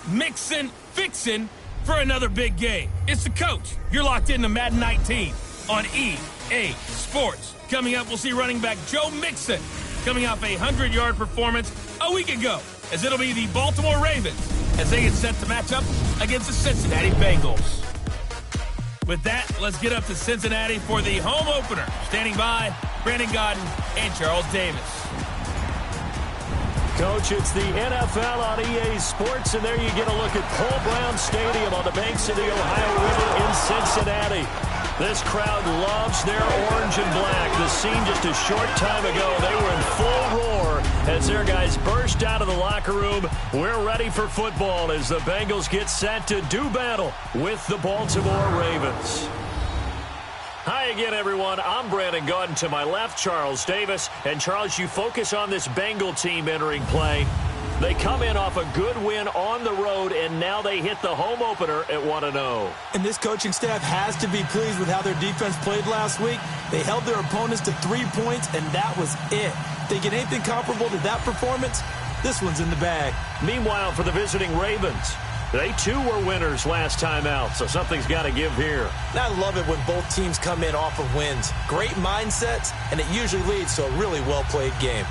mixing, fixing for another big game. It's the coach. You're locked into Madden 19 on EA Sports. Coming up, we'll see running back Joe Mixon coming off a 100-yard performance a week ago, as it'll be the Baltimore Ravens as they get set to match up against the Cincinnati Bengals. With that, let's get up to Cincinnati for the home opener. Standing by, Brandon Gaudin and Charles Davis. Coach, it's the NFL on EA Sports, and there you get a look at Paul Brown Stadium on the banks of the Ohio River in Cincinnati. This crowd loves their orange and black. The scene just a short time ago, they were in full roar as their guys burst out of the locker room. We're ready for football as the Bengals get set to do battle with the Baltimore Ravens. Hi again, everyone. I'm Brandon Gaudin. To my left, Charles Davis. And, Charles, you focus on this Bengal team entering play. They come in off a good win on the road, and now they hit the home opener at 1-0. And this coaching staff has to be pleased with how their defense played last week. They held their opponents to 3 points, and that was it. Thinking anything comparable to that performance, this one's in the bag. Meanwhile, for the visiting Ravens, they too were winners last time out, so something's got to give here. I love it when both teams come in off of wins. Great mindsets, and it usually leads to a really well-played game.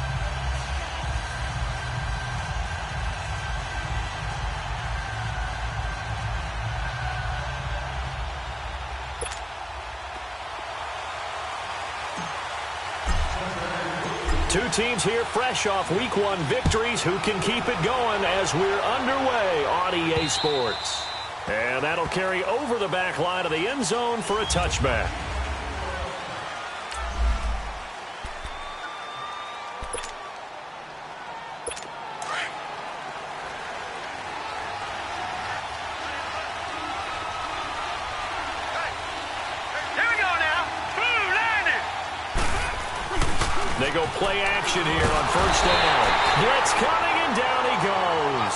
Two teams here fresh off Week 1 victories. Who can keep it going as we're underway on EA Sports? And that'll carry over the back line of the end zone for a touchback. They go play action here on first down. Blitz coming, and down he goes.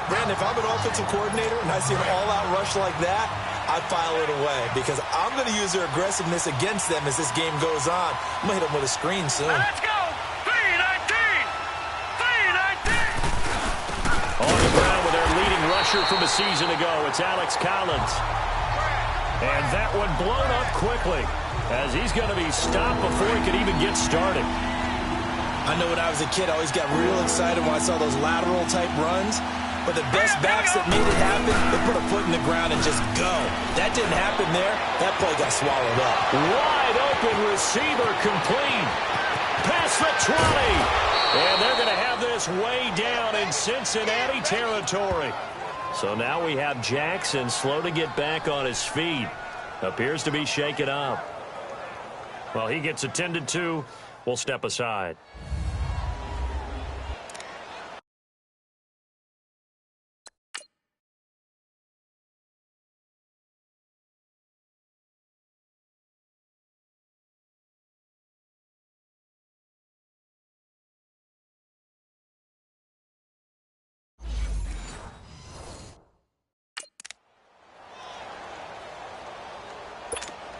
Brandon, if I'm an offensive coordinator and I see an all-out rush like that, I file it away because I'm going to use their aggressiveness against them as this game goes on. I'm going to hit them with a screen soon. Let's go! 3-19! 3-19! On the ground with their leading rusher from a season ago, it's Alex Collins. And that one blown up quickly, as he's going to be stopped before he could even get started. I know when I was a kid, I always got real excited when I saw those lateral-type runs. But the best backs that made it happen, they put a foot in the ground and just go. That didn't happen there. That play got swallowed up. Wide open receiver complete. Past the 20. And they're going to have this way down in Cincinnati territory. So now we have Jackson slow to get back on his feet. Appears to be shaken up. Well, he gets attended to. We'll step aside.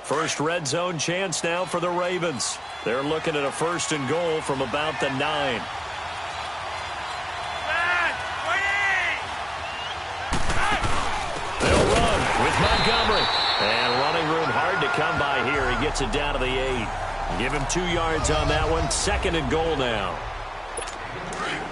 First red zone chance now for the Ravens. They're looking at a 1st and goal from about the 9. They'll run with Montgomery. And running room hard to come by here. He gets it down to the 8. Give him 2 yards on that one. 2nd and goal now.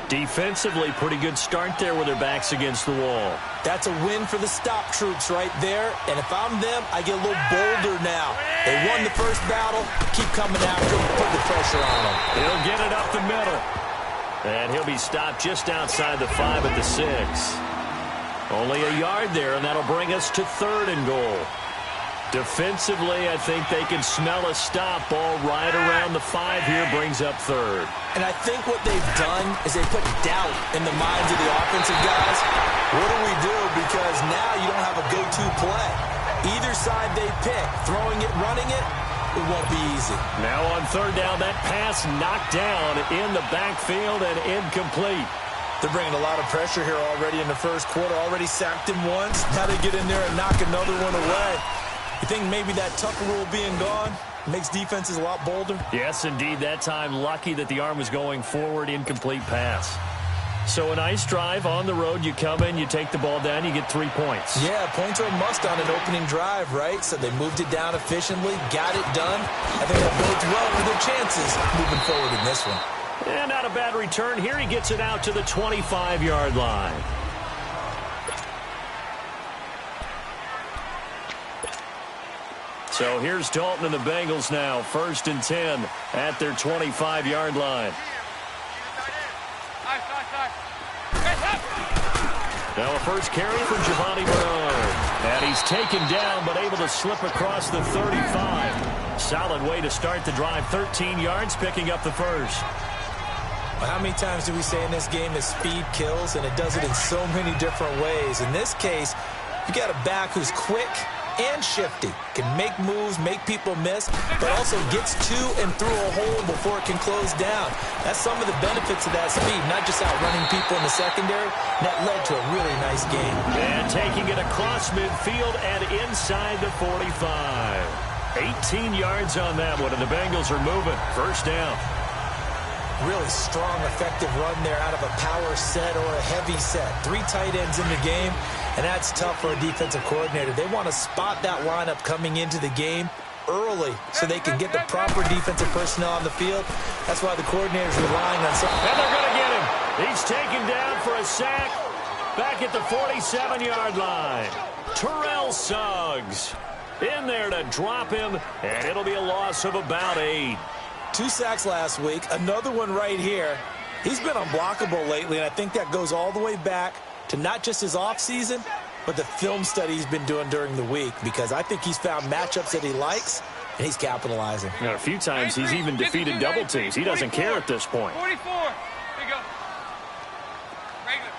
Defensively, pretty good start there with their backs against the wall. That's a win for the stop troops right there. And if I'm them, I get a little bolder now. They won the first battle. Keep coming after them. Put the pressure on them. He'll get it up the middle. And he'll be stopped just outside the 5 at the 6. Only a yard there, and that'll bring us to 3rd and goal. Defensively, I think they can smell a stop. Ball right around the 5 here, brings up 3rd. And I think what they've done is they put doubt in the minds of the offensive guys. What do we do? Because now you don't have a go-to play. Either side they pick, throwing it, running it, it won't be easy. Now on 3rd down, that pass knocked down in the backfield and incomplete. They're bringing a lot of pressure here already in the first quarter. Already sacked him once. Now they get in there and knock another one away. You think maybe that Tucker rule being gone makes defenses a lot bolder? Yes, indeed. That time, lucky that the arm was going forward, incomplete pass. So a nice drive on the road. You come in, you take the ball down, you get 3 points. Yeah, points are a must on an opening drive, right? So they moved it down efficiently, got it done. I think that bodes well for their chances moving forward in this one. And not a bad return. Here he gets it out to the 25-yard line. So here's Dalton and the Bengals now. 1st and 10 at their 25-yard line. Now a first carry for Giovanni Bernard. And he's taken down but able to slip across the 35. Solid way to start the drive. 13 yards, picking up the first. Well, how many times do we say in this game that speed kills, and it does it in so many different ways? In this case, you got a back who's quick and shifty, can make moves, make people miss, but also gets to and through a hole before it can close down. That's some of the benefits of that speed, not just outrunning people in the secondary. That led to a really nice game. And taking it across midfield and inside the 45. 18 yards on that one, and the Bengals are moving. First down. Really strong, effective run there out of a power set or a heavy set. 3 tight ends in the game, and that's tough for a defensive coordinator. They want to spot that lineup coming into the game early so they can get the proper defensive personnel on the field. That's why the coordinator's relying on some. And they're going to get him. He's taken down for a sack back at the 47-yard line. Terrell Suggs in there to drop him, and it'll be a loss of about 8. 2 sacks last week, another one right here. He's been unblockable lately, and I think that goes all the way back to not just his offseason, but the film study he's been doing during the week, because I think he's found matchups that he likes, and he's capitalizing. And a few times he's even defeated double teams. He doesn't care at this point. 44. Here you go. Regular.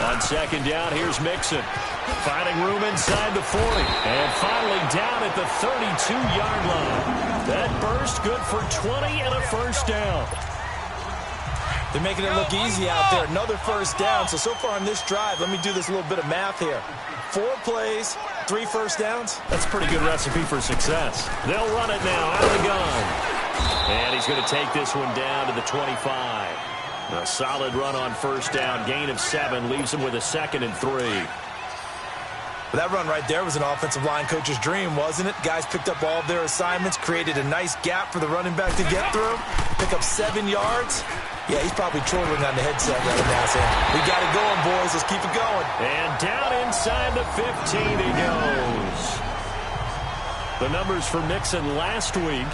On second down, here's Mixon. Finding room inside the 40. And finally down at the 32-yard line. That burst good for 20 and a first down. They're making it look easy out there. Another first down. So far on this drive, let me do this little bit of math here. 4 plays, 3 first downs. That's a pretty good recipe for success. They'll run it now out of the gun. And he's going to take this one down to the 25. A solid run on first down. Gain of 7 leaves him with a 2nd and 3. That run right there was an offensive line coach's dream, wasn't it? Guys picked up all of their assignments, created a nice gap for the running back to get through, pick up 7 yards. Yeah, he's probably chortling on the headset right now saying, we got it going, boys. Let's keep it going. And down inside the 15 he goes. The numbers for Mixon last week,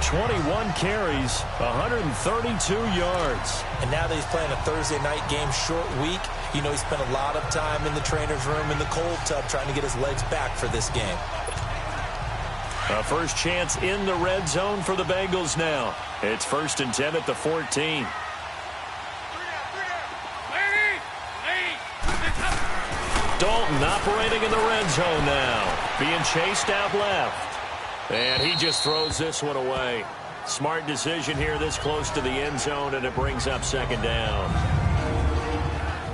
21 carries, 132 yards. And now that he's playing a Thursday night game, short week, you know he spent a lot of time in the trainer's room in the cold tub trying to get his legs back for this game. A first chance in the red zone for the Bengals now. It's 1st and 10 at the 14. Dalton operating in the red zone now. Being chased out left. And he just throws this one away. Smart decision here this close to the end zone, and it brings up 2nd down.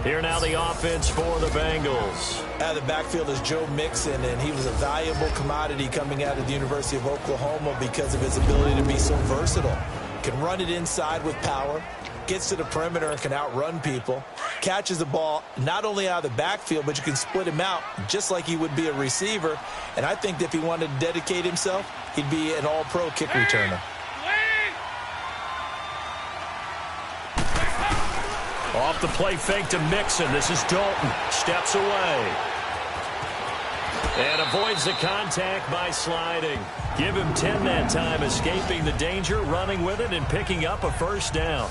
Here now the offense for the Bengals. Out of the backfield is Joe Mixon, and he was a valuable commodity coming out of the University of Oklahoma because of his ability to be so versatile. Can run it inside with power, gets to the perimeter and can outrun people, catches the ball not only out of the backfield, but you can split him out just like he would be a receiver. And I think that if he wanted to dedicate himself, he'd be an all-pro kick returner. Off the play fake to Mixon. This is Dalton. Steps away. And avoids the contact by sliding. Give him 10 that time, escaping the danger, running with it, and picking up a first down.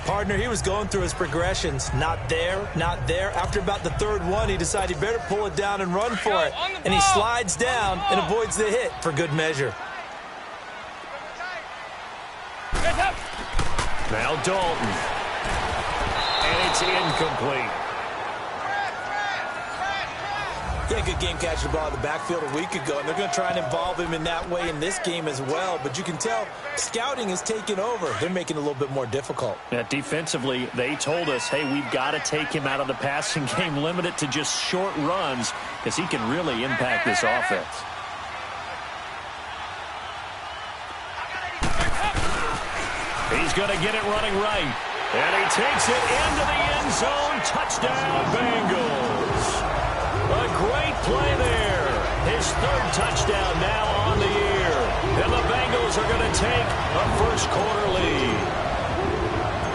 Partner, he was going through his progressions. Not there, not there. After about the 3rd one, he decided he better pull it down and run for it. And he slides down and avoids the hit for good measure. Now Dalton. And it's incomplete. Yeah, good game catching the ball in the backfield a week ago, and they're going to try and involve him in that way in this game as well. But you can tell scouting is taking over. They're making it a little bit more difficult. Yeah, defensively, they told us, hey, we've got to take him out of the passing game, limit it to just short runs, because he can really impact this offense. He's going to get it running right. And he takes it into the end zone. Touchdown, Bengals. A great play there. His third touchdown now on the year. And the Bengals are going to take a first-quarter lead.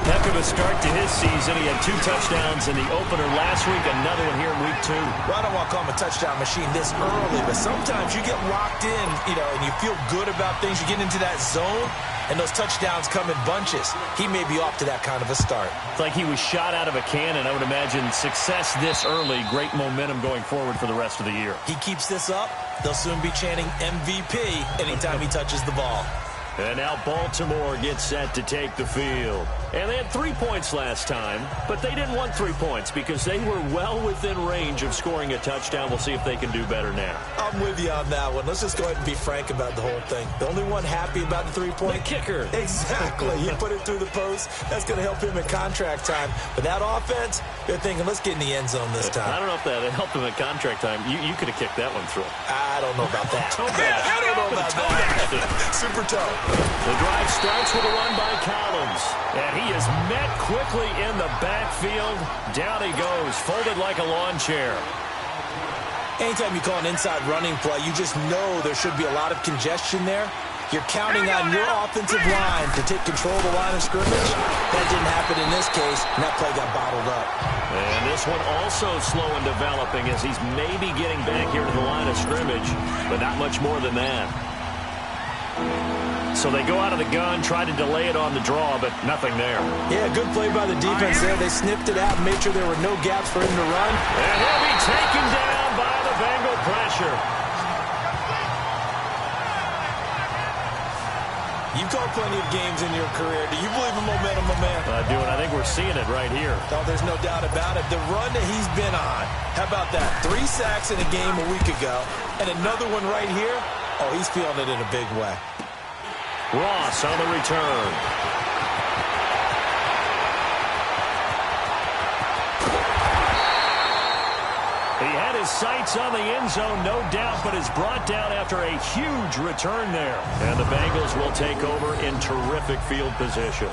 Heck of a start to his season. He had 2 touchdowns in the opener last week, another one here in week 2. Well, I don't want to call him a touchdown machine this early, but sometimes you get locked in, and you feel good about things. You get into that zone, and those touchdowns come in bunches. He may be off to that kind of a start. It's like he was shot out of a cannon. I would imagine success this early, great momentum going forward for the rest of the year. He keeps this up, they'll soon be chanting MVP anytime he touches the ball. And now Baltimore gets set to take the field. And they had 3 points last time, but they didn't want 3 points because they were well within range of scoring a touchdown. We'll see if they can do better now. I'm with you on that one. Let's just go ahead and be frank about the whole thing. The only one happy about the 3-point? The kicker. Exactly. He put it through the post. That's going to help him at contract time. But that offense, they're thinking, let's get in the end zone this time. I don't know if that helped him at contract time. You could have kicked that one through. I don't know about that. I don't know about that. Super toe. The drive starts with a run by Collins. And he is met quickly in the backfield. Down he goes, folded like a lawn chair. Anytime you call an inside running play, you just know there should be a lot of congestion there. You're counting on your offensive line to take control of the line of scrimmage. That didn't happen in this case, and that play got bottled up. And this one also slow in developing as he's maybe getting back here to the line of scrimmage, but not much more than that. So they go out of the gun, try to delay it on the draw, but nothing there. Yeah, good play by the defense there. They snipped it out and made sure there were no gaps for him to run. And he'll be taken down by the Bengal pressure. You've called plenty of games in your career. Do you believe in momentum, my man? I do, and I think we're seeing it right here. Oh, there's no doubt about it. The run that he's been on. How about that? 3 sacks in a game a week ago, and another one right here. Oh, he's feeling it in a big way. Ross on the return. He had his sights on the end zone, no doubt, but is brought down after a huge return there. And the Bengals will take over in terrific field position.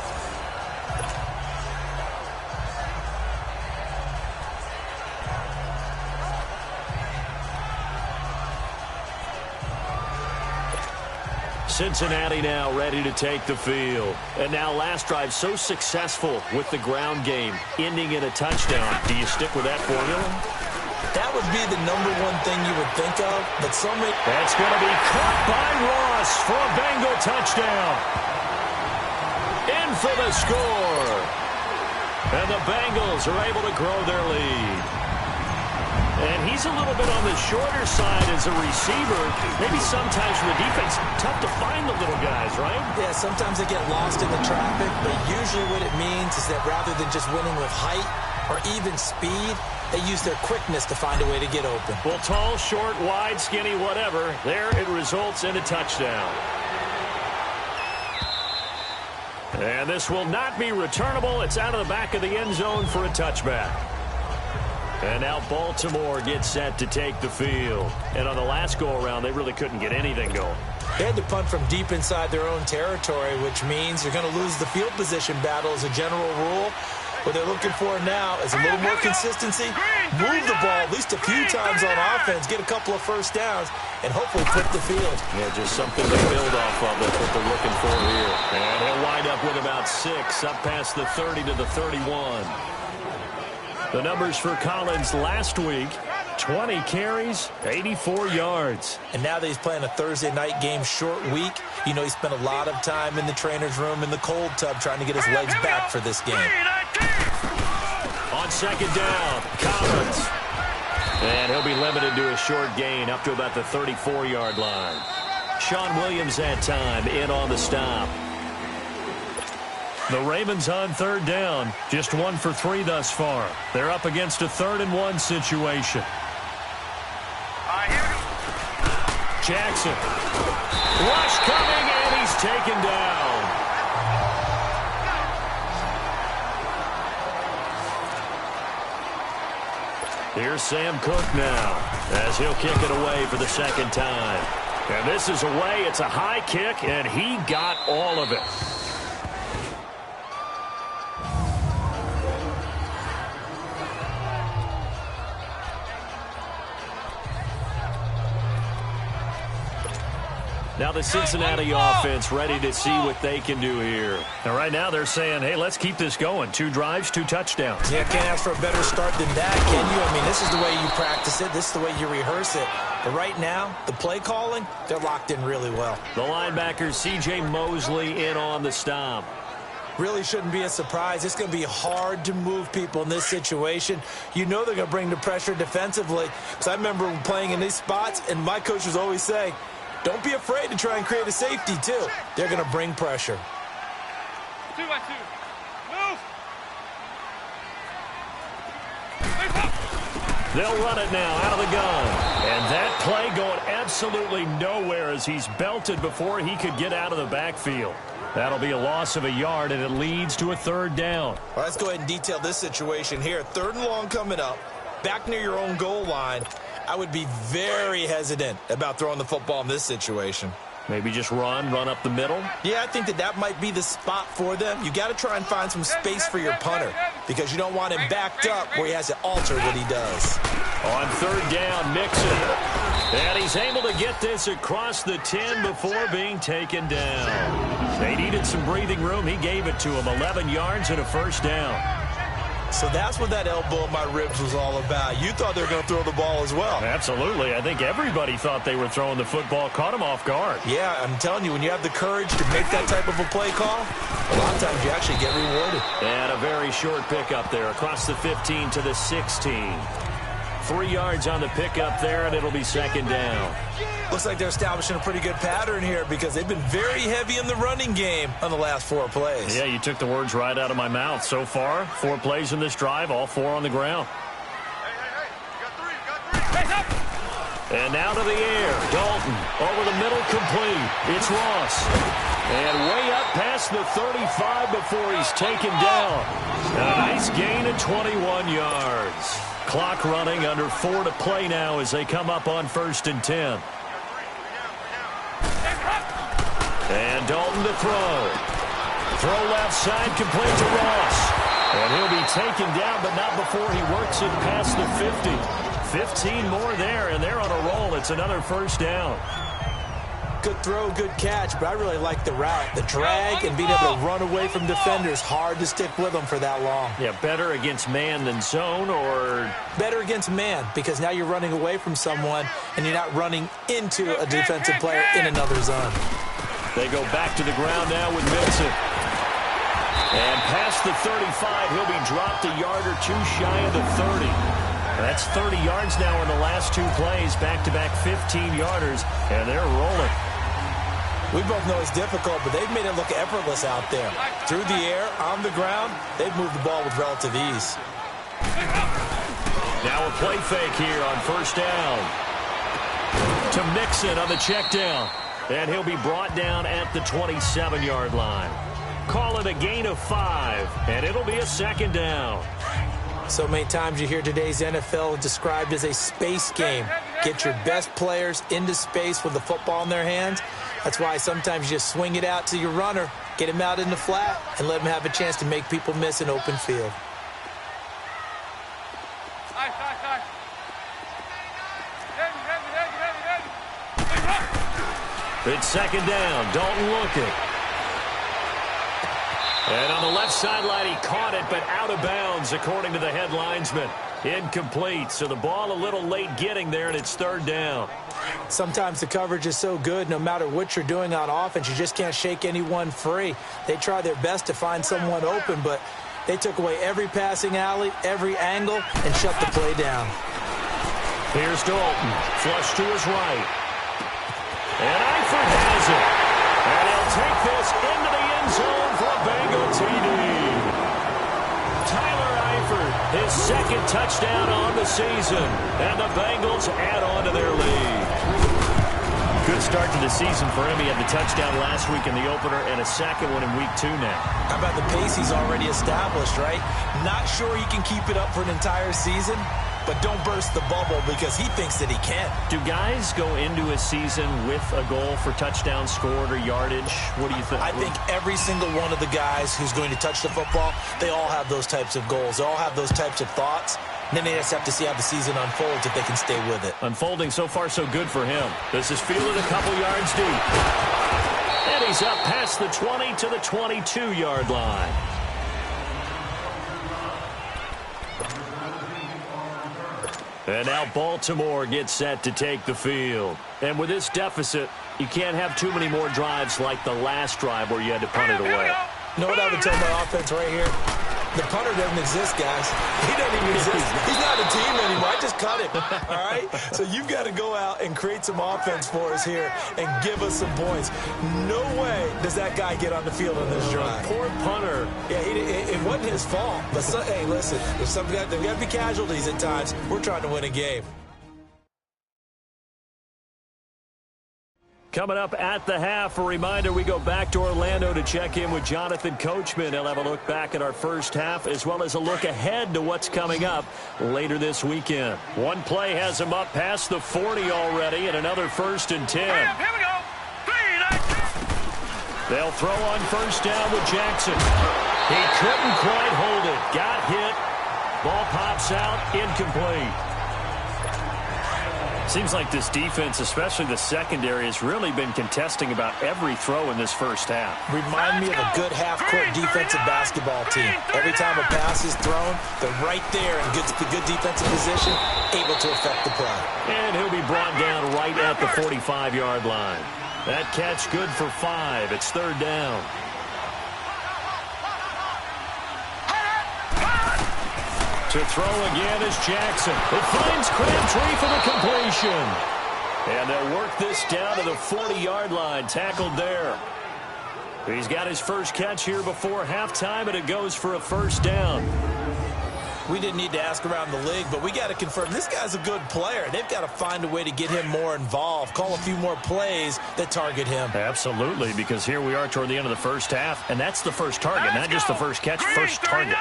Cincinnati now ready to take the field. And now last drive so successful with the ground game, ending in a touchdown. Do you stick with that formula? That would be the #1 thing you would think of, but so many... That's going to be caught by Ross for a Bengal touchdown. In for the score. And the Bengals are able to grow their lead. And he's a little bit on the shorter side as a receiver. Maybe sometimes for the defense, tough to find the little guys, right? Yeah, sometimes they get lost in the traffic, but usually what it means is that rather than just winning with height or even speed, they use their quickness to find a way to get open. Well, tall, short, wide, skinny, whatever, there it results in a touchdown. And this will not be returnable. It's out of the back of the end zone for a touchback. And now Baltimore gets set to take the field. And on the last go-around, they really couldn't get anything going. They had to punt from deep inside their own territory, which means you're going to lose the field position battle as a general rule. What they're looking for now is a little more consistency, move the ball at least a few times on offense, get a couple of first downs, and hopefully flip the field. Yeah, just something to build off of. That's what they're looking for here. And he'll wind up with about 6, up past the 30 to the 31. The numbers for Collins last week, 20 carries, 84 yards. And now that he's playing a Thursday night game, short week, you know he spent a lot of time in the trainer's room in the cold tub trying to get his legs back for this game. On second down, Collins. And he'll be limited to a short gain up to about the 34-yard line. Sean Williams that time in on the stop. The Ravens on third down, just 1 for 3 thus far. They're up against a 3rd-and-1 situation. Jackson. Rush coming, and he's taken down. Here's Sam Cook now, as he'll kick it away for the 2nd time. And this is away. It's a high kick, and he got all of it. Now the Cincinnati offense ready to see what they can do here. And right now they're saying, hey, let's keep this going. 2 drives, 2 touchdowns. Yeah, can't ask for a better start than that, can you? I mean, this is the way you practice it. This is the way you rehearse it. But right now, the play calling, they're locked in really well. The linebacker, C.J. Mosley, in on the stop. Really shouldn't be a surprise. It's going to be hard to move people in this situation. You know they're going to bring the pressure defensively. Because I remember playing in these spots, and my coaches always say, don't be afraid to try and create a safety, too. They're going to bring pressure. 2 by 2. Move. They'll run it now out of the gun. And that play going absolutely nowhere as he's belted before he could get out of the backfield. That'll be a loss of a yard, and it leads to a 3rd down. Well, let's go ahead and detail this situation here. 3rd and long coming up, back near your own goal line. I would be very hesitant about throwing the football in this situation. Maybe just run up the middle? Yeah, I think that might be the spot for them. You got to try and find some space for your punter because you don't want him backed up where he has to alter what he does. On 3rd down, Mixon. And he's able to get this across the 10 before being taken down. They needed some breathing room. He gave it to him. 11 yards and a 1st down. So that's what that elbow in my ribs was all about. You thought they were going to throw the ball as well. Absolutely. I think everybody thought they were throwing the football. Caught him off guard. Yeah, I'm telling you, when you have the courage to make that type of a play call, a lot of times you actually get rewarded. And a very short pickup there across the 15 to the 16. 3 yards on the pickup there, and it'll be 2nd down. Looks like they're establishing a pretty good pattern here because they've been very heavy in the running game on the last 4 plays. Yeah, you took the words right out of my mouth. So far, 4 plays in this drive, all 4 on the ground. Hey, you got 3. And now to the air. Dalton over the middle, complete. It's Ross. And way up past the 35 before he's taken down. And a nice gain of 21 yards. Clock running, under 4 to play now as they come up on 1st and 10. And Dalton to throw. Throw left side, complete to Ross. And he'll be taken down, but not before he works it past the 50. 15 more there, and they're on a roll. It's another 1st down. Good throw, good catch, but I really like the route. The drag and being able to run away from defenders, hard to stick with them for that long. Yeah, better against man than zone, or? Better against man, because now you're running away from someone, and you're not running into a defensive player in another zone. They go back to the ground now with Mixon. And past the 35, he'll be dropped a yard or 2 shy of the 30. That's 30 yards now in the last 2 plays, back-to-back 15-yarders, and they're rolling. We both know it's difficult, but they've made it look effortless out there. Through the air, on the ground, they've moved the ball with relative ease. Now a play fake here on 1st down. To Mixon on the check down. And he'll be brought down at the 27-yard line. Call it a gain of 5, and it'll be a 2nd down. So many times you hear today's NFL described as a space game. Get your best players into space with the football in their hands. That's why sometimes you just swing it out to your runner, get him out in the flat, and let him have a chance to make people miss an open field. It's 2nd down. Dalton looking. And on the left sideline, he caught it, but out of bounds, according to the head linesman. Incomplete. So the ball a little late getting there, and it's 3rd down. Sometimes the coverage is so good, no matter what you're doing on offense, you just can't shake anyone free. They try their best to find someone open, but they took away every passing alley, every angle, and shut the play down. Here's Dalton. Flush to his right. And Eifert has it. And he'll take this into the end zone for a Bengal TD. Tyler Eifert, his 2nd touchdown on the season. And the Bengals add on to their lead. Good start to the season for him. He had the touchdown last week in the opener and a 2nd one in week 2 now. How about the pace he's already established, right? Not sure he can keep it up for an entire season, but don't burst the bubble because he thinks that he can. Do guys go into a season with a goal for touchdowns scored or yardage? What do you think? I think every single one of the guys who's going to touch the football, they all have those types of goals. They all have those types of thoughts. And then they just have to see how the season unfolds if they can stay with it. Unfolding so far so good for him. This is fielded a couple yards deep. And he's up past the 20 to the 22-yard line. And now Baltimore gets set to take the field. And with this deficit, you can't have too many more drives like the last drive where you had to punt it away. You know what I would tell my offense right here? The punter doesn't exist, guys. He doesn't even exist. He's not a team anymore. I just cut him, all right? So you've got to go out and create some offense for us here and give us some points. No way does that guy get on the field on this drive. Poor punter. Yeah, it wasn't his fault. But, hey, listen, there's got to be casualties at times. We're trying to win a game. Coming up at the half, a reminder, we go back to Orlando to check in with Jonathan Coachman. He'll have a look back at our first half as well as a look ahead to what's coming up later this weekend. One play has him up past the 40 already and another 1st and 10. Here we go. 3, They'll throw on first down with Jackson. He couldn't quite hold it. Got hit. Ball pops out. Incomplete. Seems like this defense, especially the secondary, has really been contesting about every throw in this first half. Remind me of a good half-court defensive basketball team. Every time a pass is thrown, they're right there in good defensive position, able to affect the play. And he'll be brought down right at the 45-yard line. That catch good for 5. It's 3rd down. To throw again is Jackson. It finds Crabtree for the completion. And they'll work this down to the 40-yard line. Tackled there. He's got his first catch here before halftime, and it goes for a 1st down. We didn't need to ask around the league, but we got to confirm this guy's a good player. They've got to find a way to get him more involved, call a few more plays that target him. Absolutely, because here we are toward the end of the first half, and that's the first target, not just the first catch, first target.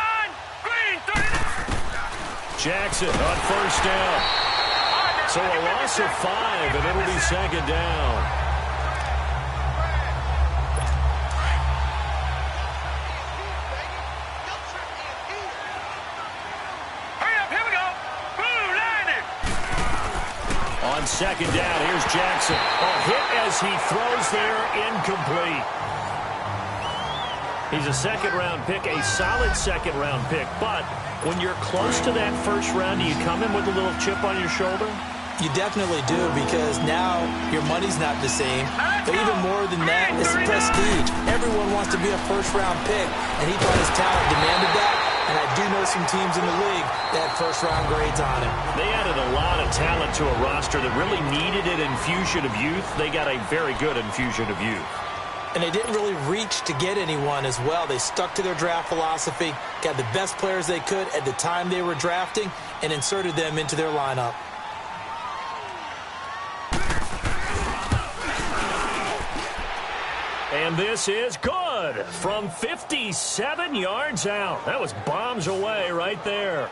Jackson on first down. So a loss of 5, and it'll be 2nd down. Hurry up, here we go. Boom, line it. On 2nd down, here's Jackson. A hit as he throws there, incomplete. He's a 2nd-round pick, a solid 2nd-round pick, but when you're close to that 1st round, do you come in with a little chip on your shoulder? You definitely do, because now your money's not the same. But even more than that, it's the prestige. Everyone wants to be a 1st-round pick, and he thought his talent demanded that. And I do know some teams in the league that had 1st-round grades on him. They added a lot of talent to a roster that really needed an infusion of youth. They got a very good infusion of youth. And they didn't really reach to get anyone as well. They stuck to their draft philosophy, got the best players they could at the time they were drafting, and inserted them into their lineup. And this is good from 57 yards out. That was bombs away right there.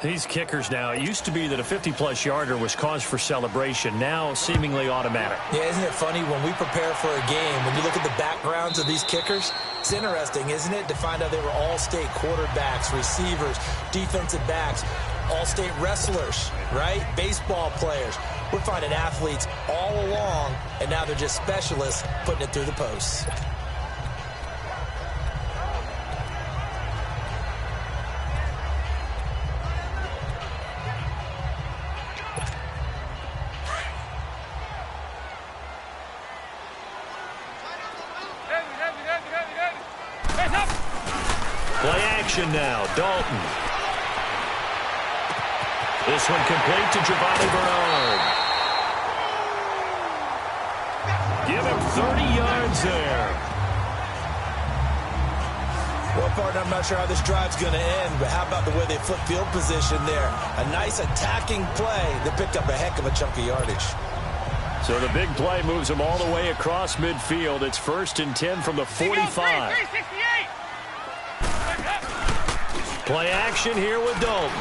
These kickers now, it used to be that a 50-plus yarder was cause for celebration. Now, seemingly automatic. Yeah, isn't it funny when we prepare for a game, when you look at the backgrounds of these kickers, it's interesting, isn't it, to find out they were all-state quarterbacks, receivers, defensive backs, all-state wrestlers, right? Baseball players. We're finding athletes all along, and now they're just specialists putting it through the posts. Play action now. Dalton. This one complete to Giovanni Bernard. Give him 30 yards there. Well, partner, I'm not sure how this drive's going to end, but how about the way they flip field position there? A nice attacking play that picked up a heck of a chunk of yardage. So the big play moves them all the way across midfield. It's 1st and 10 from the 45. Play action here with Dalton.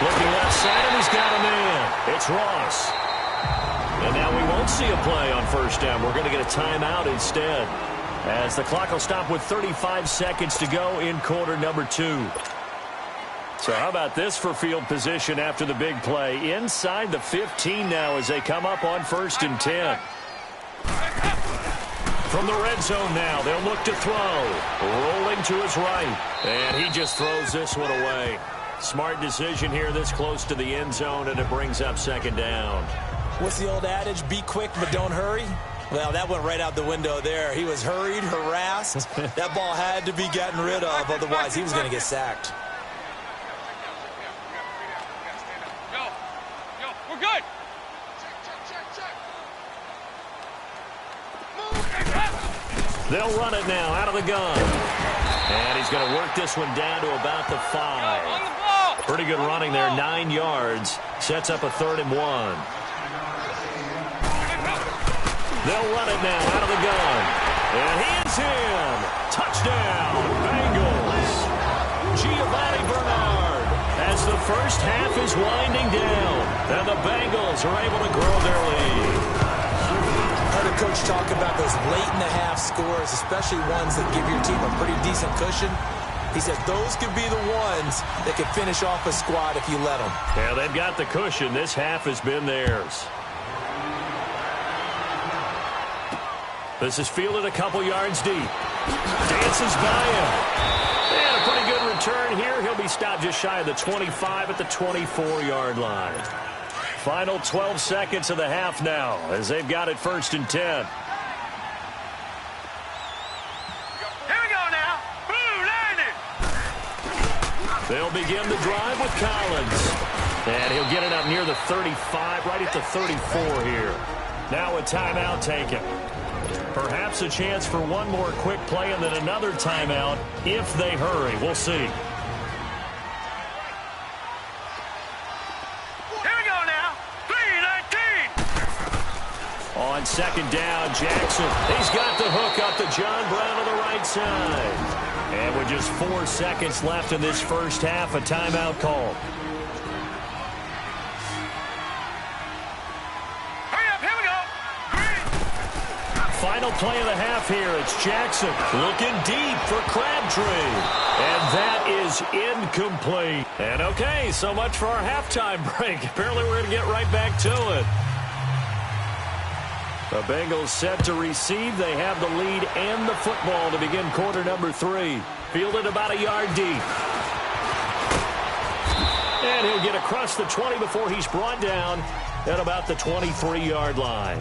Looking left side, and he's got a man. It's Ross. And now we won't see a play on 1st down. We're going to get a timeout instead, as the clock will stop with 35 seconds to go in quarter number 2. So how about this for field position after the big play? Inside the 15 now as they come up on 1st and 10. From the red zone now, they'll look to throw. Rolling to his right. And he just throws this one away. Smart decision here this close to the end zone, and it brings up 2nd down. What's the old adage? Be quick, but don't hurry. Well, that went right out the window there. He was hurried, harassed. That ball had to be gotten rid of, otherwise he was going to get sacked. We're good. They'll run it now out of the gun. And he's going to work this one down to about the 5. Pretty good running there, 9 yards. Sets up a 3rd and 1. They'll run it now out of the gun. And he is in. Touchdown, Bengals. Giovanni Bernard as the first half is winding down. And the Bengals are able to grow their lead. Heard a coach talk about those late-in-the-half scores, especially ones that give your team a pretty decent cushion. He said those could be the ones that could finish off a squad if you let them. Yeah, they've got the cushion. This half has been theirs. This is fielded a couple yards deep. Dances by him. And a pretty good return here. He'll be stopped just shy of the 25 at the 24-yard line. Final 12 seconds of the half now as they've got it 1st and 10. Here we go now. Blue line it. They'll begin the drive with Collins. And he'll get it up near the 35, right at the 34 here. Now a timeout taken. Perhaps a chance for one more quick play and then another timeout if they hurry. We'll see. Here we go now. 3-19. On 2nd down, Jackson. He's got the hook up to John Brown on the right side. And with just 4 seconds left in this first half, a timeout call. Final play of the half here. It's Jackson looking deep for Crabtree. And that is incomplete. And okay, so much for our halftime break. Apparently we're going to get right back to it. The Bengals set to receive. They have the lead and the football to begin quarter number 3. Fielded about a yard deep. And he'll get across the 20 before he's brought down at about the 23-yard line.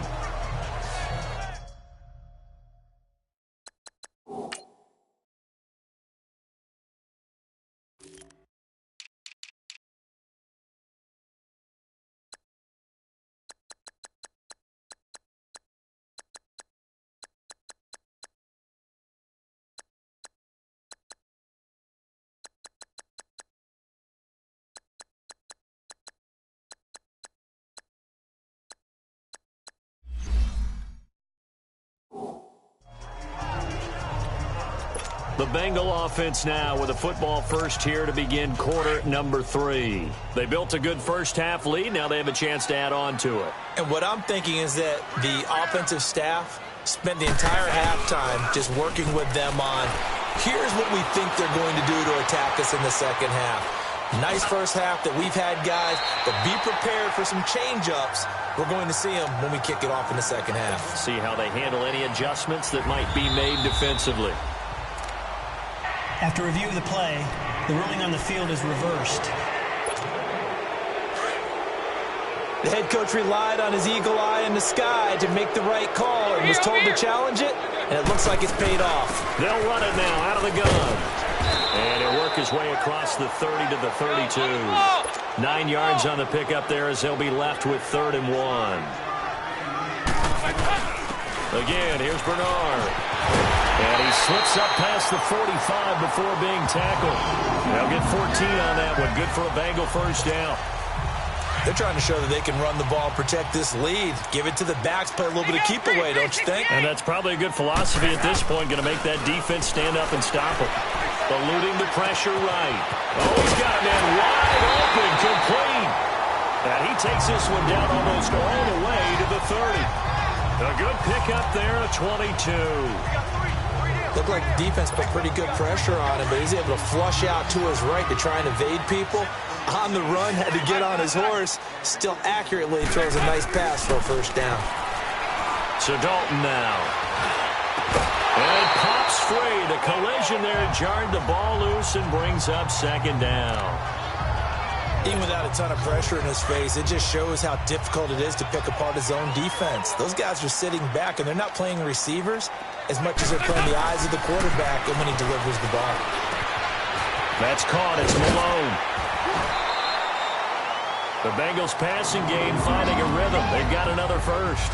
The Bengal offense now with a football first here to begin quarter number 3. They built a good first half lead. Now they have a chance to add on to it. And what I'm thinking is that the offensive staff spent the entire halftime just working with them on, here's what we think they're going to do to attack us in the second half. Nice first half that we've had, guys, but be prepared for some change-ups. We're going to see them when we kick it off in the second half. See how they handle any adjustments that might be made defensively. After review of the play, the ruling on the field is reversed. The head coach relied on his eagle eye in the sky to make the right call and was told to challenge it, and it looks like it's paid off. They'll run it now out of the gun. And he'll work his way across the 30 to the 32. 9 yards on the pickup there as they'll be left with 3rd and 1. Again, here's Bernard. And he slips up past the 45 before being tackled. They'll get 14 on that one. Good for a Bengal first down. They're trying to show that they can run the ball, protect this lead. Give it to the backs, play a little bit of keep away, don't you think? And that's probably a good philosophy at this point, going to make that defense stand up and stop them. Eluding the pressure right. Oh, he's got a man wide open, complete. And he takes this one down almost all the way to the 30. A good pickup there, a 22. Looked like the defense put pretty good pressure on him, but he's able to flush out to his right to try and evade people. On the run, had to get on his horse. Still accurately throws a nice pass for a first down. So Dalton now. And it pops free. The collision there jarred the ball loose and brings up second down. Even without a ton of pressure in his face, it just shows how difficult it is to pick apart his own defense. Those guys are sitting back, and they're not playing receivers as much as they're playing the eyes of the quarterback when he delivers the ball. That's caught. It's Malone. The Bengals passing game finding a rhythm. They've got another first.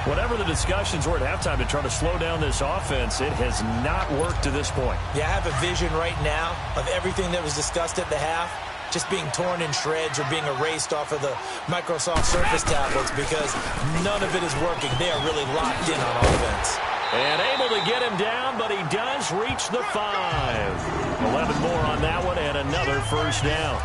Whatever the discussions were at halftime to try to slow down this offense, it has not worked to this point. Yeah, I have a vision right now of everything that was discussed at the half just being torn in shreds or being erased off of the Microsoft Surface tablets because none of it is working. They are really locked in on offense. And able to get him down, but he does reach the 5. 11 more on that one and another first down.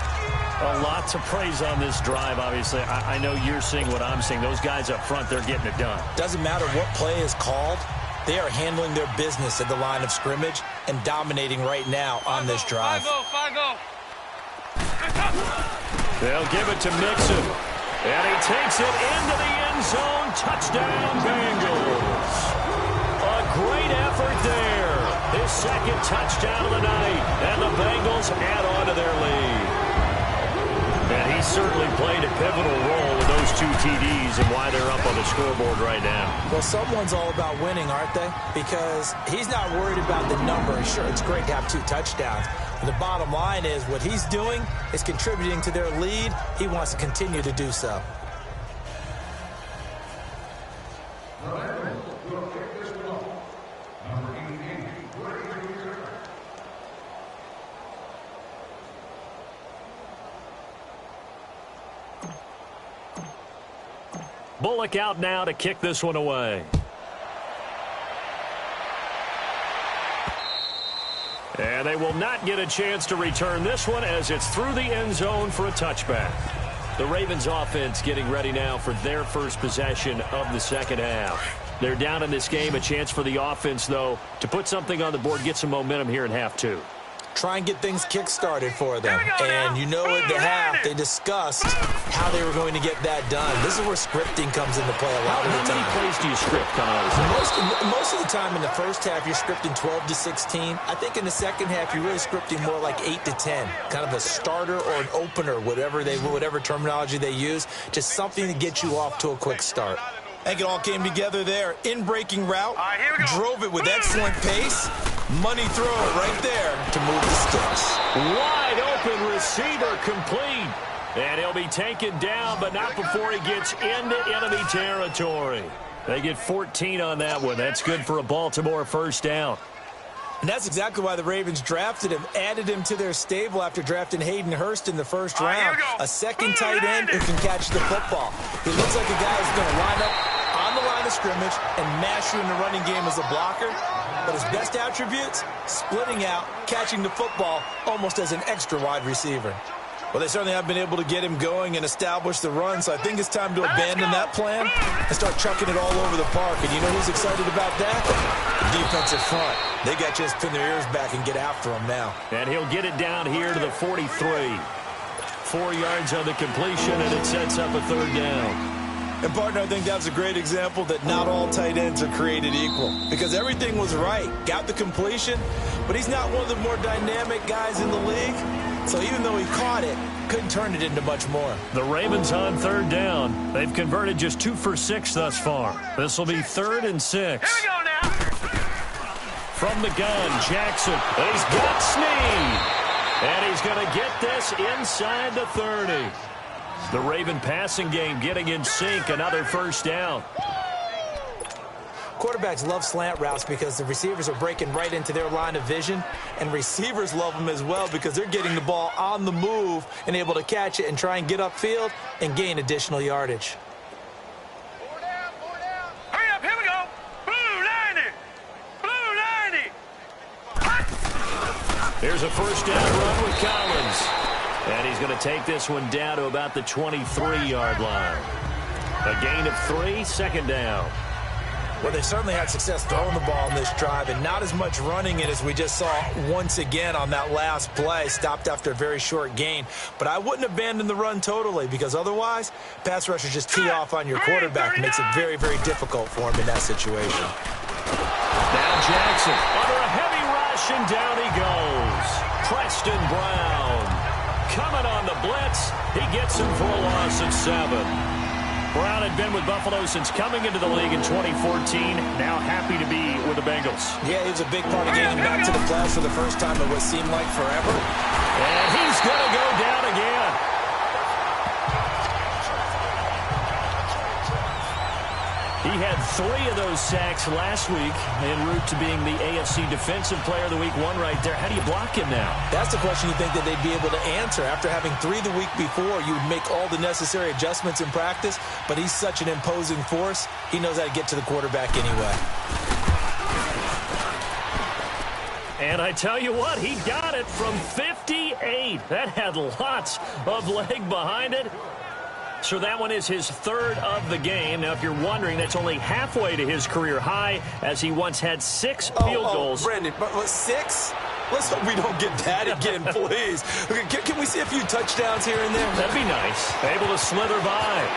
A lot to praise on this drive, obviously. I know you're seeing what I'm seeing. Those guys up front, they're getting it done. Doesn't matter what play is called. They are handling their business at the line of scrimmage and dominating right now on this drive. They'll give it to Mixon. And he takes it into the end zone. Touchdown, Bengals. A great effort there. His second touchdown of the night. And the Bengals add on to their lead. And he certainly played a pivotal role with those 2 TDs and why they're up on the scoreboard right now. Well, someone's all about winning, aren't they? Because he's not worried about the number. Sure, it's great to have 2 touchdowns. But the bottom line is what he's doing is contributing to their lead. He wants to continue to do so. Bullock out now to kick this one away. And they will not get a chance to return this one as it's through the end zone for a touchback. The Ravens offense getting ready now for their first possession of the second half. They're down in this game. A chance for the offense, though, to put something on the board, get some momentum here in half 2. Try and get things kick-started for them. And you know at the half, they discussed how they were going to get that done. This is where scripting comes into play a lot of the time. How many plays do you script coming out of this? Most of the time in the first half, you're scripting 12 to 16. I think in the second half, you're really scripting more like 8 to 10. Kind of a starter or an opener, whatever terminology they use. Just something to get you off to a quick start. I think it all came together there. In-breaking route, drove it with excellent pace. Money throw right there to move the sticks. Wide open receiver complete. And he'll be taken down, but not before he gets into enemy territory. They get 14 on that one. That's good for a Baltimore first down. And that's exactly why the Ravens drafted him, added him to their stable after drafting Hayden Hurst in the first round. A second tight end who can catch the football. He looks like a guy who's going to line up on the line of scrimmage and mash you in the running game as a blocker. But his best attributes, splitting out, catching the football almost as an extra wide receiver. Well, they certainly have been able to get him going and establish the run, so I think it's time to abandon that plan and start chucking it all over the park. And you know who's excited about that? The defensive front. They got just pin their ears back and get after him now. And he'll get it down here to the 43. 4 yards on the completion, and it sets up a third down. And, partner, I think that's a great example that not all tight ends are created equal. Because everything was right. Got the completion, but he's not one of the more dynamic guys in the league. So even though he caught it, couldn't turn it into much more. The Ravens on third down. They've converted just 2 for 6 thus far. This will be 3rd and 6. Here we go now. From the gun, Jackson. He's got Snead. And he's going to get this inside the 30. The Raven passing game getting in sync. Another first down. Quarterbacks love slant routes because the receivers are breaking right into their line of vision, and receivers love them as well because they're getting the ball on the move and able to catch it and try and get upfield and gain additional yardage. Hurry up, here we go. Blue 90. Blue 90. Here's a first down run with Collins. And he's going to take this one down to about the 23-yard line. A gain of 3, second down. Well, they certainly had success throwing the ball in this drive and not as much running it as we just saw once again on that last play. Stopped after a very short gain. But I wouldn't abandon the run totally because otherwise, pass rushers just tee off on your quarterback. It makes it very, very difficult for him in that situation. Now Jackson under a heavy rush, and down he goes. Preston Brown coming on the blitz. He gets him for a loss of 7. Brown had been with Buffalo since coming into the league in 2014. Now happy to be with the Bengals. Yeah, he was a big part of getting back to the playoffs for the first time in what seemed like forever. And he's going to go down again. He had 3 of those sacks last week en route to being the AFC Defensive Player of the Week 1 right there. How do you block him now? That's the question you think that they'd be able to answer. After having 3 the week before, you would make all the necessary adjustments in practice, but he's such an imposing force, he knows how to get to the quarterback anyway. And I tell you what, he got it from 58. That had lots of leg behind it. So that one is his 3rd of the game. Now, if you're wondering, that's only halfway to his career high, as he once had 6 field goals. Brandon, but 6? Let's hope we don't get that again, please. Okay, can we see a few touchdowns here and there? That'd be nice. Able to slither by.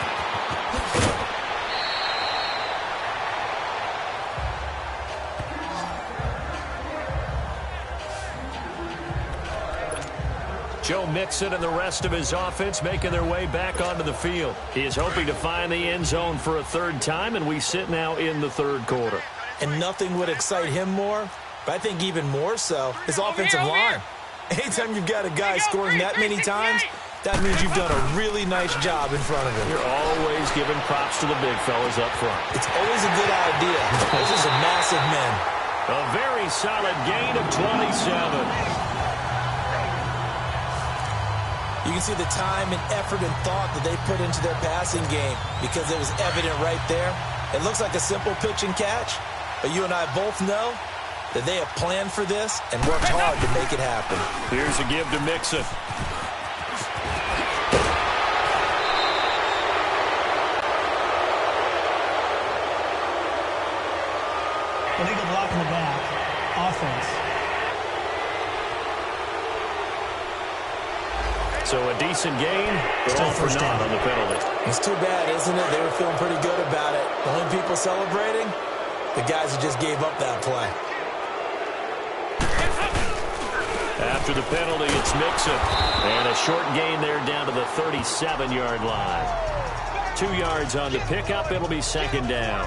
Joe Mixon and the rest of his offense making their way back onto the field. He is hoping to find the end zone for a 3rd time, and we sit now in the 3rd quarter. And nothing would excite him more, but I think even more so, his offensive line. Anytime you've got a guy scoring that many times, that means you've done a really nice job in front of him. You're always giving props to the big fellas up front. It's always a good idea. Those are massive men. A very solid gain of 27. You can see the time and effort and thought that they put into their passing game because it was evident right there. It looks like a simple pitch and catch, but you and I both know that they have planned for this and worked hard to make it happen. Here's a give to Mixon. Illegal block in the back. Offense. So a decent gain, but all for naught on the penalty. It's too bad, isn't it? They were feeling pretty good about it. The only people celebrating, the guys who just gave up that play. After the penalty, it's Mixon. And a short gain there down to the 37-yard line. 2 yards on the pickup. It'll be 2nd down.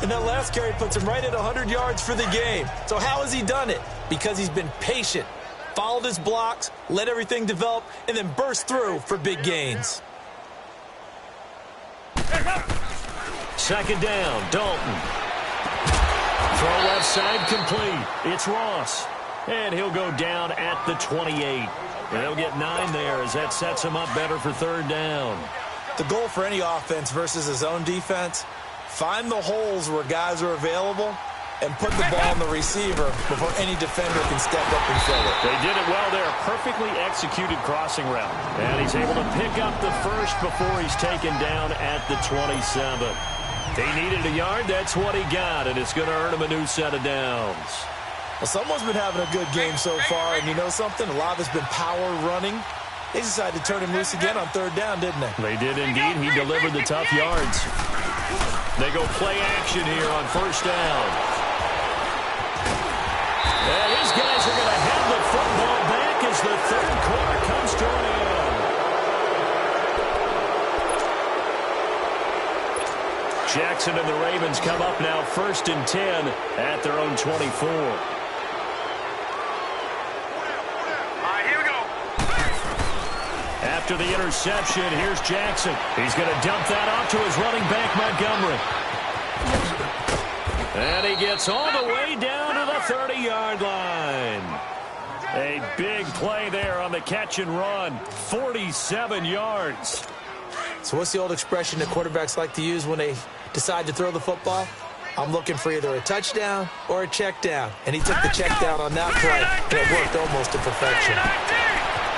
And that last carry puts him right at 100 yards for the game. So how has he done it? Because he's been patient. Followed his blocks, let everything develop, and then burst through for big gains. 2nd down, Dalton. Throw left side complete. It's Ross. And he'll go down at the 28. And he'll get 9 there as that sets him up better for 3rd down. The goal for any offense versus his own defense, find the holes where guys are available and put the ball on the receiver before any defender can step up and fill it. They did it well there. Perfectly executed crossing route. And he's able to pick up the first before he's taken down at the 27. He needed a yard. That's what he got, and it's going to earn him a new set of downs. Well, someone's been having a good game so far, and you know something? A lot of it's been power running. They decided to turn him loose again on 3rd down, didn't they? They did indeed. He delivered the tough yards. They go play action here on 1st down. And these guys are going to head the football back as the 3rd quarter comes to an end. Jackson and the Ravens come up now 1st and 10 at their own 24. Here we go. After the interception, here's Jackson. He's going to dump that off to his running back, Montgomery. And he gets all the way down to the 30-yard line. A big play there on the catch and run. 47 yards. So what's the old expression that quarterbacks like to use when they decide to throw the football? I'm looking for either a touchdown or a check down. And he took the check down on that play, and it worked almost to perfection.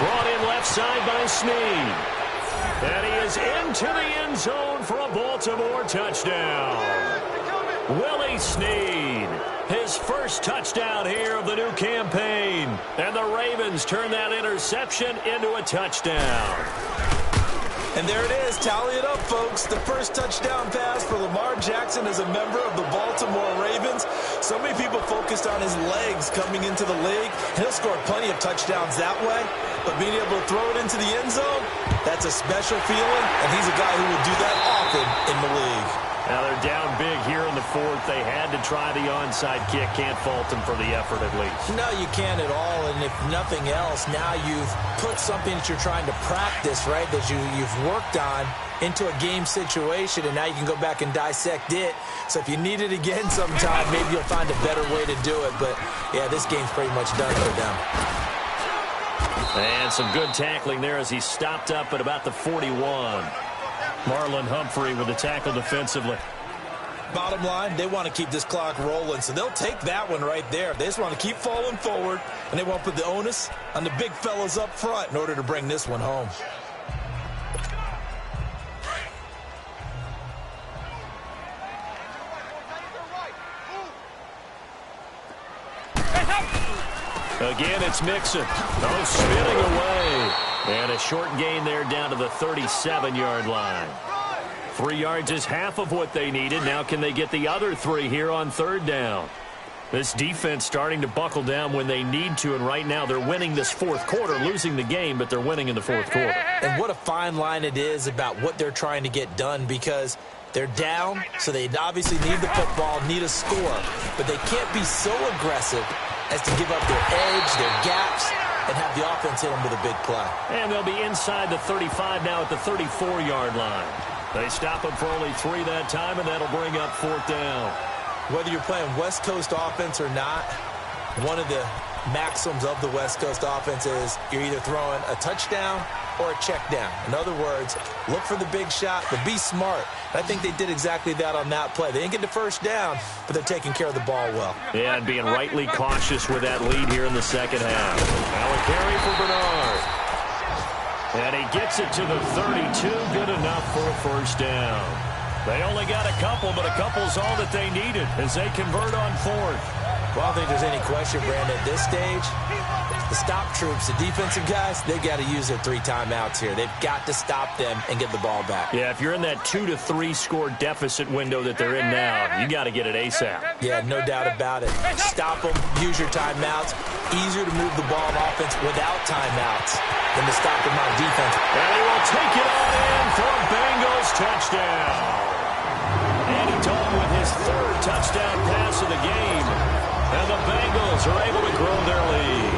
Brought in left side by Snead. And he is into the end zone for a Baltimore touchdown. Willie Snead, his first touchdown here of the new campaign. And the Ravens turn that interception into a touchdown. And there it is. Tally it up, folks. The first touchdown pass for Lamar Jackson as a member of the Baltimore Ravens. So many people focused on his legs coming into the league. He'll score plenty of touchdowns that way. But being able to throw it into the end zone, that's a special feeling. And he's a guy who will do that often in the league. Now they're down big here in the fourth. They had to try the onside kick. Can't fault them for the effort at least. No, you can't at all. And if nothing else, now you've put something that you're trying to practice, right, that you've worked on into a game situation, and now you can go back and dissect it. So if you need it again sometime, maybe you'll find a better way to do it. But, yeah, this game's pretty much done for them. And some good tackling there as he stopped up at about the 41. Marlon Humphrey with the tackle defensively. Bottom line, they want to keep this clock rolling, so they'll take that one right there. They just want to keep falling forward, and they want to put the onus on the big fellas up front in order to bring this one home. Again, it's Mixon. Oh, spinning away. And a short gain there down to the 37-yard line. 3 yards is half of what they needed. Now can they get the other 3 here on third down? This defense starting to buckle down when they need to, and right now they're winning this fourth quarter, losing the game, but they're winning in the fourth quarter. And what a fine line it is about what they're trying to get done, because they're down, so they obviously need the football, need a score, but they can't be so aggressive as to give up their edge, their gaps, and have the offense hit them with a big play. And they'll be inside the 35 now at the 34-yard line. They stop them for only 3 that time, and that'll bring up fourth down. Whether you're playing West Coast offense or not, one of the maxims of the West Coast offense is you're either throwing a touchdown or a check down. In other words, look for the big shot, but be smart. I think they did exactly that on that play. They didn't get the first down, but they're taking care of the ball well. Yeah, and being rightly cautious with that lead here in the second half. Now a carry for Bernard. And he gets it to the 32. Good enough for a first down. They only got a couple, but a couple's all that they needed as they convert on fourth. Well, I don't think there's any question, Brandon, at this stage, the stop troops, the defensive guys, they've got to use their 3 timeouts here. They've got to stop them and get the ball back. Yeah, if you're in that 2 to 3 score deficit window that they're in now, you got to get it ASAP. Yeah, no doubt about it. Stop them, use your timeouts. Easier to move the ball on offense without timeouts than to stop them on defense. And he will take it on in for a Bengals touchdown. Andy Dalton with his 3rd touchdown pass of the game. And the Bengals are able to grow their lead.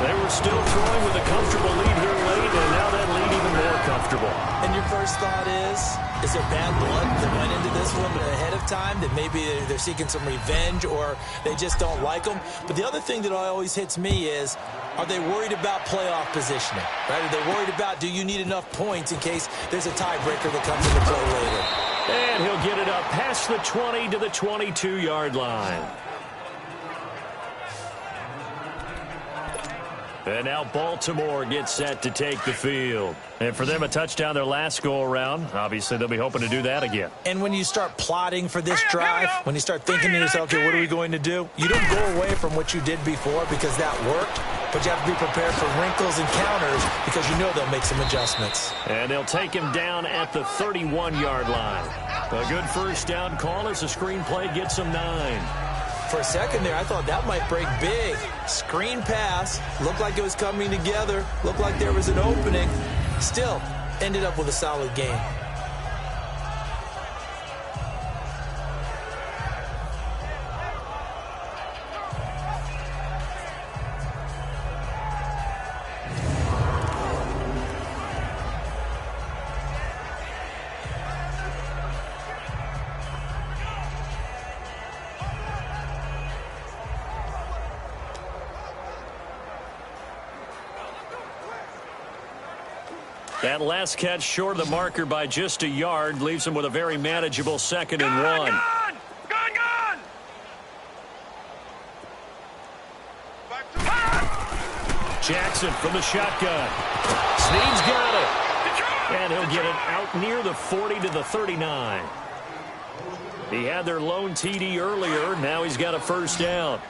They were still throwing with a comfortable lead here late, and now that lead even more comfortable. And your first thought is there bad blood that went into this one ahead of time, that maybe they're seeking some revenge or they just don't like them? But the other thing that always hits me is, are they worried about playoff positioning? Right? Are they worried about, do you need enough points in case there's a tiebreaker that comes into play later? And he'll get it up past the 20 to the 22-yard line. And now Baltimore gets set to take the field. And for them, a touchdown their last go-around. Obviously, they'll be hoping to do that again. And when you start plotting for this drive, when you start thinking to yourself, okay, what are we going to do? You don't go away from what you did before because that worked, but you have to be prepared for wrinkles and counters because you know they'll make some adjustments. And they'll take him down at the 31-yard line. A good first down call as the screenplay gets him 9. For a second there, I thought that might break big. Screen pass. Looked like it was coming together. Looked like there was an opening. Still, ended up with a solid game. That last catch short of the marker by just a yard leaves him with a very manageable 2nd and 1. Gone! Jackson from the shotgun. Snead's got it. And he'll get it out near the 40 to the 39. He had their lone TD earlier. Now he's got a first down.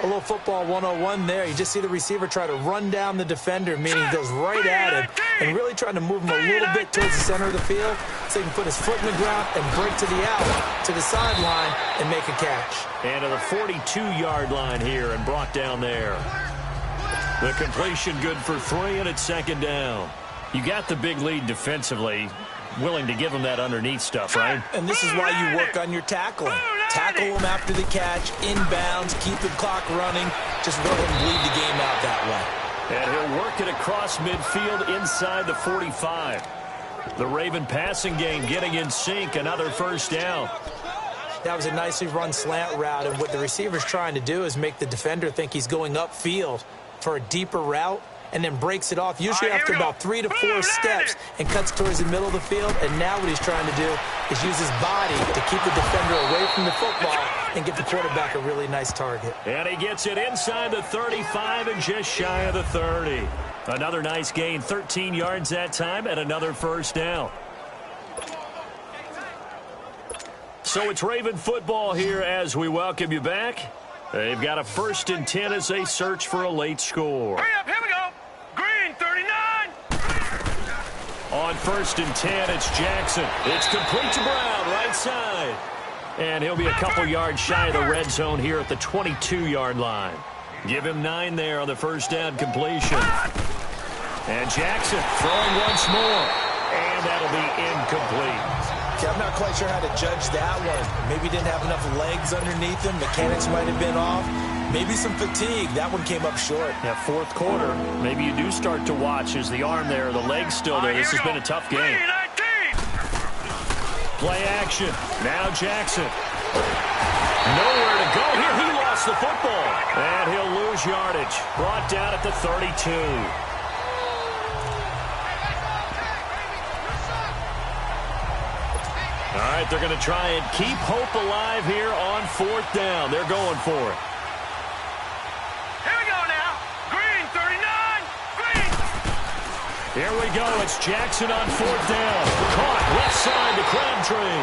A little football 101 there. You just see the receiver try to run down the defender, meaning he goes right at him and really trying to move him a little bit towards the center of the field so he can put his foot in the ground and break to the out, to the sideline, and make a catch. And to the 42-yard line here and brought down there. The completion good for 3, and it's second down. You got the big lead defensively. Willing to give him that underneath stuff, right? And this is why you work on your tackling. Tackle him after the catch, inbounds, keep the clock running. Just let him bleed the game out that way. And he'll work it across midfield inside the 45. The Raven passing game getting in sync, another first down. That was a nicely run slant route, and what the receiver's trying to do is make the defender think he's going upfield for a deeper route, and then breaks it off, usually after about 3 to 4 steps, and cuts towards the middle of the field. And now what he's trying to do is use his body to keep the defender away from the football and get the quarterback a really nice target. And he gets it inside the 35 and just shy of the 30. Another nice gain, 13 yards that time, and another first down. So it's Raven football here as we welcome you back. They've got a 1st and 10 as they search for a late score. Hurry up, here we go. Green 39. On 1st and 10, it's Jackson. It's complete to Brown, right side. And he'll be a couple yards shy of the red zone here at the 22-yard line. Give him 9 there on the first down completion. And Jackson throwing once more. And that'll be incomplete. Okay, I'm not quite sure how to judge that one. Maybe he didn't have enough legs underneath him. Mechanics might have been off. Maybe some fatigue. That one came up short. Yeah, 4th quarter. Maybe you do start to watch as the arm there, the leg's still there. This has been a tough game. Play action. Now Jackson. Nowhere to go here. He lost the football. And he'll lose yardage. Brought down at the 32. All right, they're going to try and keep hope alive here on 4th down. They're going for it. Here we go now. Green 39. Green. Here we go. It's Jackson on 4th down. Caught left side to Crabtree.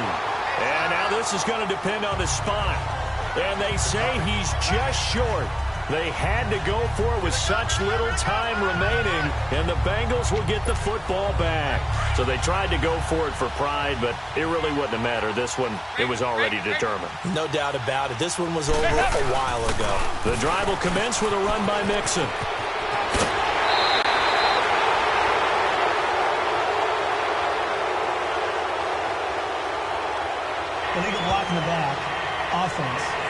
And now this is going to depend on the spot. And they say he's just short. They had to go for it with such little time remaining, and the Bengals will get the football back. So they tried to go for it for pride, but it really wouldn't have mattered. This one, it was already determined. No doubt about it. This one was over a while ago. The drive will commence with a run by Mixon. Illegal block in the back. Offense.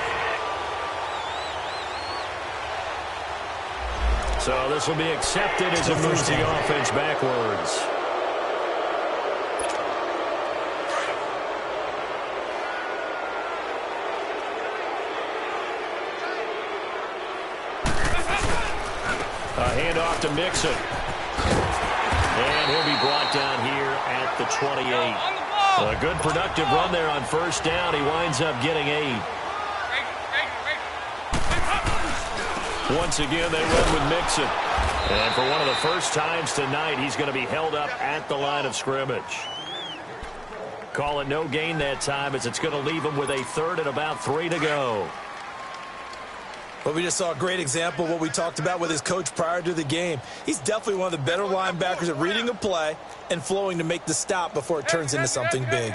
So this will be accepted as it moves the offense backwards. A handoff to Mixon. And he'll be brought down here at the 28. A good productive run there on first down. He winds up getting 8. Once again, they run with Mixon. And for one of the first times tonight, he's going to be held up at the line of scrimmage. Call it no gain that time as it's going to leave him with a 3rd and about 3 to go. But we just saw a great example of what we talked about with his coach prior to the game. He's definitely one of the better linebackers at reading a play and flowing to make the stop before it turns into something big.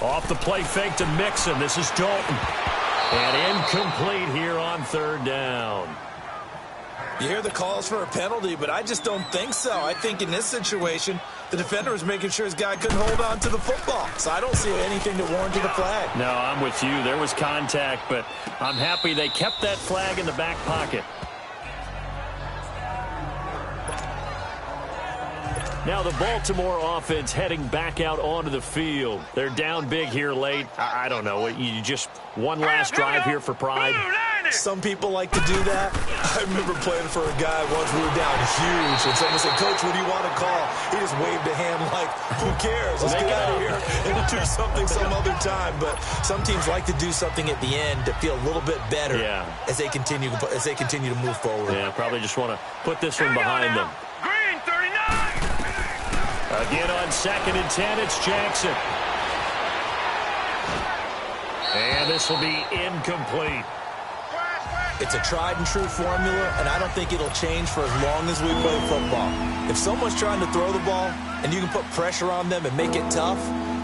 Off the play fake to Mixon. This is Dalton. And incomplete here on 3rd down. You hear the calls for a penalty, but I just don't think so. I think in this situation, the defender was making sure his guy couldn't hold on to the football. So I don't see anything to warrant a flag. No, I'm with you. There was contact, but I'm happy they kept that flag in the back pocket. Now the Baltimore offense heading back out onto the field. They're down big here late. I don't know. You just one last drive here for pride. Some people like to do that. I remember playing for a guy once. We were down huge, and someone said, "Coach, what do you want to call?" He just waved a hand like, "Who cares? Let's get out of here and do something some other time." But some teams like to do something at the end to feel a little bit better as they continue to move forward. Yeah, probably just want to put this one behind them. Green 39. Again on 2nd and 10, it's Jackson. And this will be incomplete. It's a tried-and-true formula, and I don't think it'll change for as long as we play football. If someone's trying to throw the ball and you can put pressure on them and make it tough,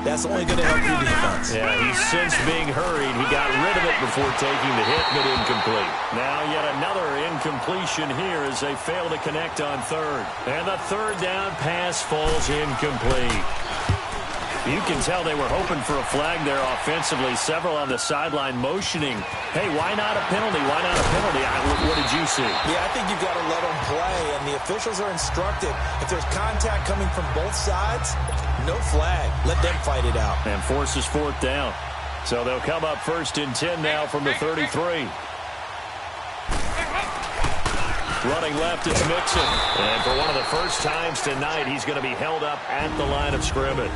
that's only going to help your defense. Yeah, he sensed being hurried. He got rid of it before taking the hit, but incomplete. Now yet another incompletion here as they fail to connect on third. And the third down pass falls incomplete. You can tell they were hoping for a flag there offensively. Several on the sideline motioning, hey, why not a penalty? Why not a penalty? What did you see? Yeah, I think you've got to let them play, and the officials are instructed. If there's contact coming from both sides, no flag. Let them fight it out. And forces fourth down. So they'll come up 1st and 10 now from the 33. Running left, it's Mixon. And for one of the first times tonight, he's going to be held up at the line of scrimmage.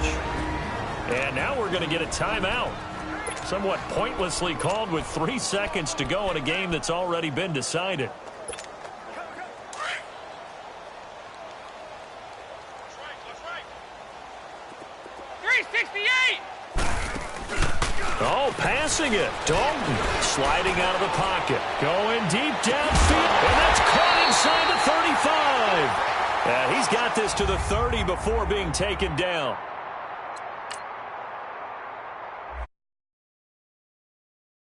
And now we're going to get a timeout. Somewhat pointlessly called with 3 seconds to go in a game that's already been decided. Oh, passing it. Dalton sliding out of the pocket. Going deep downfield. And that's caught inside the 35. He's got this to the 30 before being taken down.